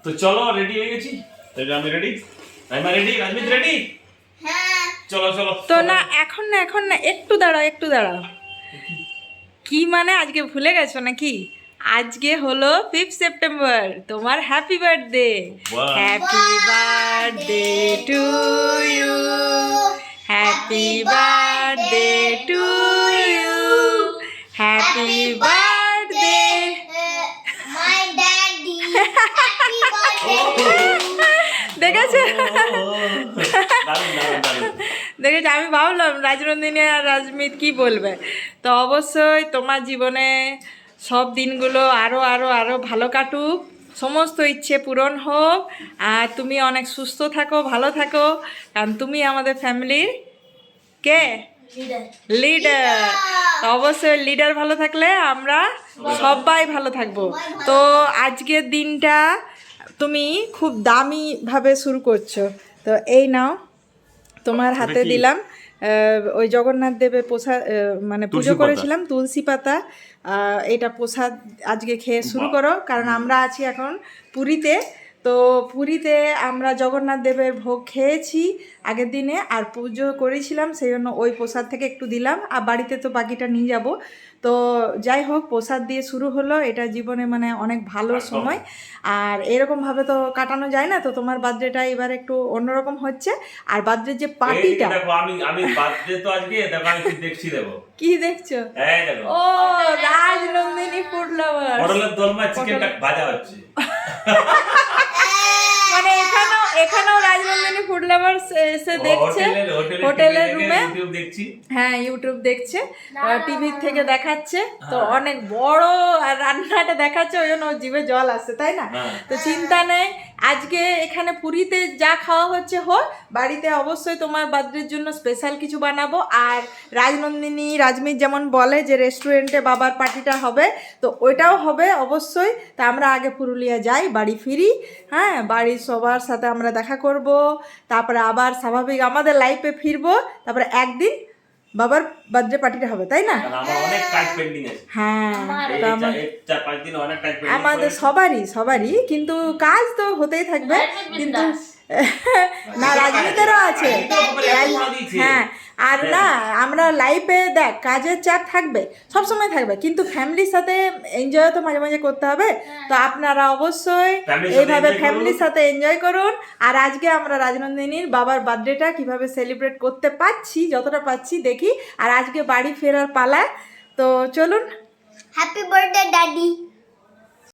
তো চলো রেডি হয়ে গেছি। আমি রেডি, আমি রেডি, রাজমিত রেডি। হ্যাঁ চলো চলো। তো না এখন না একটু দাঁড়াও। কি মানে আজকে ভুলে গেছো নাকি? আজকে হলো 5 সেপ্টেম্বর, তোমার হ্যাপি বার্থডে। বাহ। Happy birthday to you, happy birthday to you, happy birthday. My daddy happy birthday. দেখেছো দারুণ দারুণ দারুণ। দেখেছো, আমি ভাবলাম রাজনন্দিনী আর রাজমিত কি বলবে। তো অবশ্যই তোমার জীবনে সব দিনগুলো আরও আরও আরও ভালো কাটুক, সমস্ত ইচ্ছে পূরণ হোক, আর তুমি অনেক সুস্থ থাকো, ভালো থাকো, কারণ তুমি আমাদের ফ্যামিলির কে লিডার। তো অবশ্যই লিডার ভালো থাকলে আমরা সবাই ভালো থাকবো। তো আজকের দিনটা তুমি খুব দামিভাবে শুরু করছো। তো এই নাও, তোমার হাতে কি? দিলাম ওই জগন্নাথ দেবের প্রসাদ, মানে পুজো তুলসী পাতা। করেছিলাম তুলসী পাতা। এটা প্রসাদ আজকে খেয়ে শুরু করো, কারণ আমরা আছি এখন পুরীতে। তো পুরীতে আমরা জগন্নাথ দেবের ভোগ খেয়েছি আগের দিনে, আর পুজো করেছিলাম, সেই জন্য ওই প্রসাদ থেকে একটু দিলাম, আর বাড়িতে তো বাকিটা নিয়ে যাব। তো যাই হোক, প্রসাদ দিয়ে শুরু হলো, এটা জীবনে মানে অনেক ভালো সময়, আর এরকমভাবে তো কাটানো যায় না। তো তোমার বার্থডেটা এবার একটু অন্যরকম হচ্ছে। আর বার্থডের যে পার্টিটা, দেখো আমি বার্থডে তো আজকে, দেখো আমি কি দেখছি, দেখো কি দেখছো? এই দেখো ও রাজনন্দিনী ফুড লাভার, পটলের দোলমা চিকেনটা ভাজা হচ্ছে। মানে এখানেও রাজনন্দিনী ফুড লাভার এসে দেখছে হোটেলের রুমে। ইউটিউব দেখছি। হ্যাঁ, ইউটিউব দেখছে, টিভি থেকে দেখাচ্ছে। তো অনেক বড় আর রান্নাটা দেখাচ্ছে, ওই জন্য ওর জিভে জল আসছে, তাই না? তো চিন্তা নেই, আজকে এখানে পুরীতে যা খাওয়া হচ্ছে হোক, বাড়িতে অবশ্যই তোমার বার্থডের জন্য স্পেশাল কিছু বানাবো। আর রাজনন্দিনী রাজমিত যেমন বলে যে রেস্টুরেন্টে বাবার পার্টিটা হবে, তো ওইটাও হবে অবশ্যই। তা আমরা আগে পুরুলিয়া যাই, বাড়ি ফিরি, হ্যাঁ, বাড়ির সবার সাথে আমরা দেখা করব, তারপরে আবার স্বাভাবিক আমাদের লাইফে ফিরবো, তারপরে একদিন বাবার বার্থডে পার্টিটা হবে, তাই না? কারণ আমার অনেক কাজ পেন্ডিং আছে। হ্যাঁ, এই তো আমার 4-5 দিন অনেক কাজ পেন্ডিং আমাদের সবারই কিন্তু কাজ তো হতেই থাকবে, কিন্তু না রাজনীতিরও আছে। হ্যাঁ, আর না আমরা লাইফে দেখ কাজের চাপ থাকবে, সব সময় থাকবে, কিন্তু ফ্যামিলির সাথে এনজয় তো মাঝে মাঝে করতে হবে। তো আপনারা অবশ্যই এইভাবে ফ্যামিলির সাথে এনজয় করুন। আর আজকে আমরা রাজনন্দিনীর বাবার বার্থডেটা কিভাবে সেলিব্রেট করতে পারছি, যতটা পাচ্ছি দেখি। আর আজকে বাড়ি ফেরার পালা, তো চলুন। Happy birthday daddy.